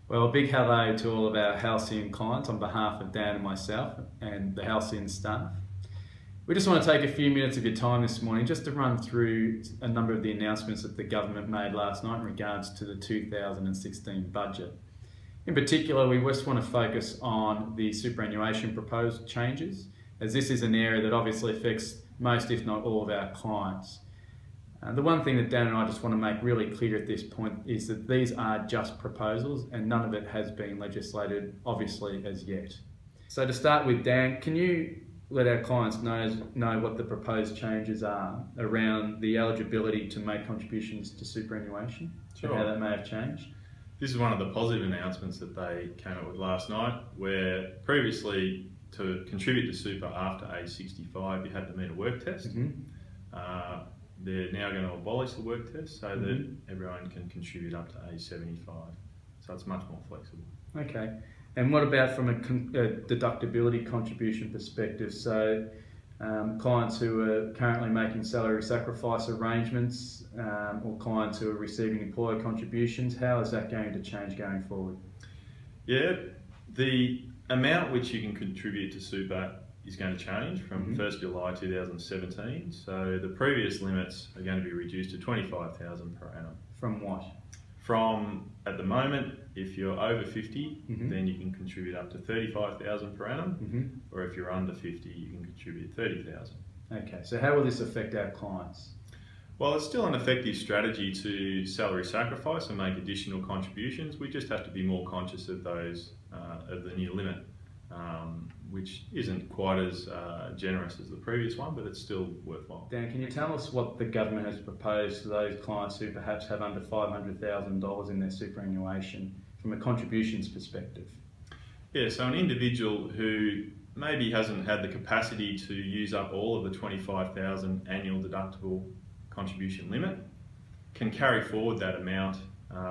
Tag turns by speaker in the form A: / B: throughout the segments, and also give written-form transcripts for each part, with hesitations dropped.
A: Well, a big hello to all of our Halcyon clients on behalf of Dan and myself and the Halcyon staff. We just want to take a few minutes of your time this morning just to run through a number of the announcements that the government made last night in regards to the 2016 budget. In particular, we just want to focus on the superannuation proposed changes, as this is an area that obviously affects most, if not all, of our clients. The one thing that Dan and I just want to make really clear at this point is that these are just proposals and none of it has been legislated, obviously, as yet. So to start with, Dan, can you let our clients know what the proposed changes are around the eligibility to make contributions to superannuation?
B: Sure.
A: And how that may have changed?
B: This is one of the positive announcements that they came up with last night, where previously to contribute to super after age 65 you had to meet a work test. They're now going to abolish the work test so that everyone can contribute up to age 75. So it's much more flexible.
A: Okay. And what about from a deductibility contribution perspective? So clients who are currently making salary sacrifice arrangements or clients who are receiving employer contributions, how is that going to change going forward?
B: Yeah, the amount which you can contribute to super is going to change from 1st July 2017. So the previous limits are going to be reduced to $25,000 per annum.
A: From what?
B: From, at the moment, if you're over 50, then you can contribute up to $35,000 per annum, or if you're under 50, you can contribute $30,000.
A: Okay, so how will this affect our clients?
B: Well, it's still an effective strategy to salary sacrifice and make additional contributions. We just have to be more conscious of those, of the new limit, which isn't quite as generous as the previous one, but it's still worthwhile.
A: Dan, can you tell us what the government has proposed for those clients who perhaps have under $500,000 in their superannuation from a contributions perspective?
B: Yeah, so an individual who maybe hasn't had the capacity to use up all of the $25,000 annual deductible contribution limit can carry forward that amount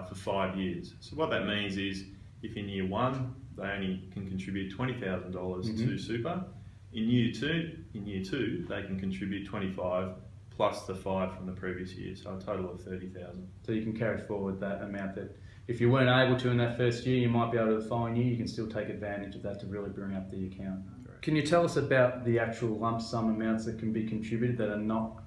B: for 5 years. So what that means is if in year one they only can contribute $20,000 to super, in year two they can contribute 25 plus the 5 from the previous year, so a total of 30,000.
A: So you can carry forward that amount that if you weren't able to in that first year, you might be able to the following year. You can still take advantage of that to really bring up the account.
B: Correct.
A: Can you tell us about the actual lump sum amounts that can be contributed that are not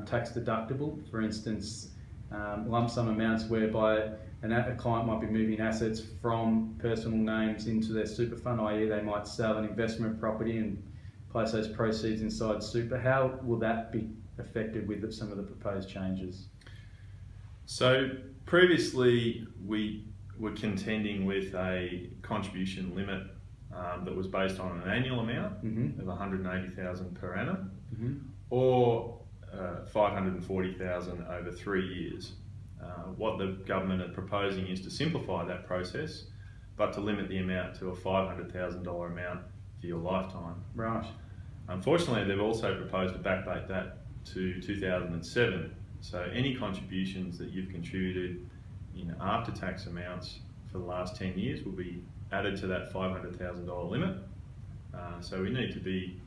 A: tax deductible? For instance, lump sum amounts whereby a client might be moving assets from personal names into their super fund, i.e. they might sell an investment property and place those proceeds inside super. How will that be affected with some of the proposed changes?
B: So previously we were contending with a contribution limit that was based on an annual amount of $180,000 per annum or $540,000 over 3 years. What the government are proposing is to simplify that process, but to limit the amount to a $500,000 amount for your lifetime.
A: Right.
B: Unfortunately, they've also proposed to backdate that to 2007. So any contributions that you've contributed in after-tax amounts for the last 10 years will be added to that $500,000 limit. So we need to be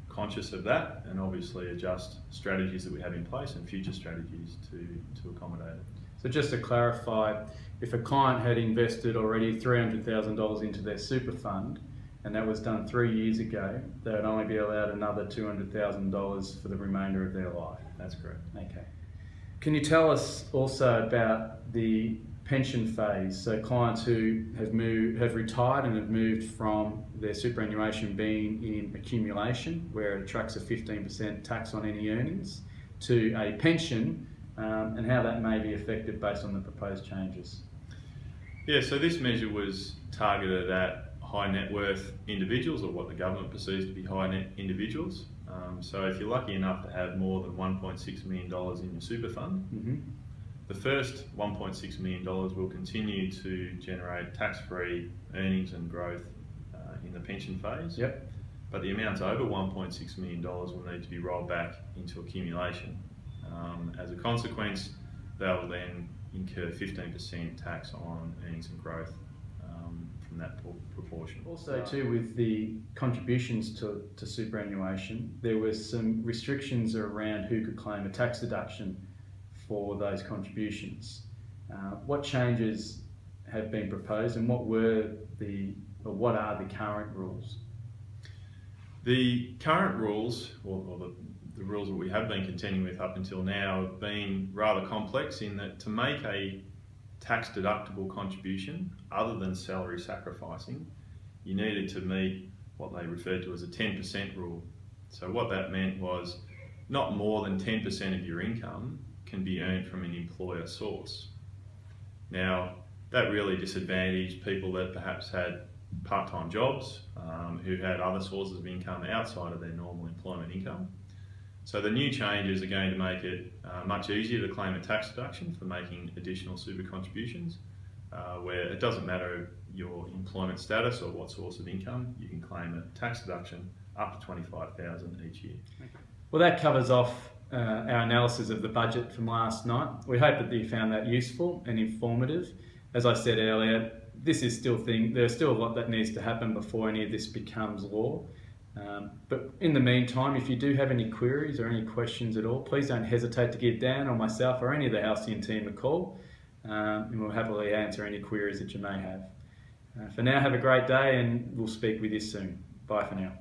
B: conscious of that and obviously adjust strategies that we have in place and future strategies to accommodate it.
A: So just to clarify, if a client had invested already $300,000 into their super fund and that was done 3 years ago, they would only be allowed another $200,000 for the remainder of their life.
B: That's correct.
A: Okay. Can you tell us also about the pension phase? So clients who have retired and have moved from their superannuation being in accumulation, where it attracts a 15% tax on any earnings, to a pension, and how that may be affected based on the proposed changes.
B: Yeah, so this measure was targeted at high net worth individuals, or what the government perceives to be high net individuals. So if you're lucky enough to have more than $1.6 million in your super fund, the first $1.6 million will continue to generate tax-free earnings and growth in the pension phase.
A: Yep.
B: But the amounts over $1.6 million will need to be rolled back into accumulation. As a consequence, they'll then incur 15% tax on earnings and growth from that proportion.
A: Also too, with the contributions to superannuation, there were some restrictions around who could claim a tax deduction for those contributions. What changes have been proposed, and what are the current rules?
B: The current rules, or the rules that we have been contending with up until now, have been rather complex in that to make a tax deductible contribution other than salary sacrificing, you needed to meet what they referred to as a 10% rule. So what that meant was not more than 10% of your income can be earned from an employer source. Now, that really disadvantaged people that perhaps had part-time jobs, who had other sources of income outside of their normal employment income. So the new changes are going to make it much easier to claim a tax deduction for making additional super contributions, where it doesn't matter your employment status or what source of income, you can claim a tax deduction up to $25,000 each year.
A: Well, that covers off our analysis of the budget from last night. We hope that you found that useful and informative. As I said earlier, there's still a lot that needs to happen before any of this becomes law. But in the meantime, if you do have any queries or any questions at all, please don't hesitate to give Dan or myself or any of the Halcyon team a call, and we'll happily answer any queries that you may have. For now, have a great day, and we'll speak with you soon. Bye for now.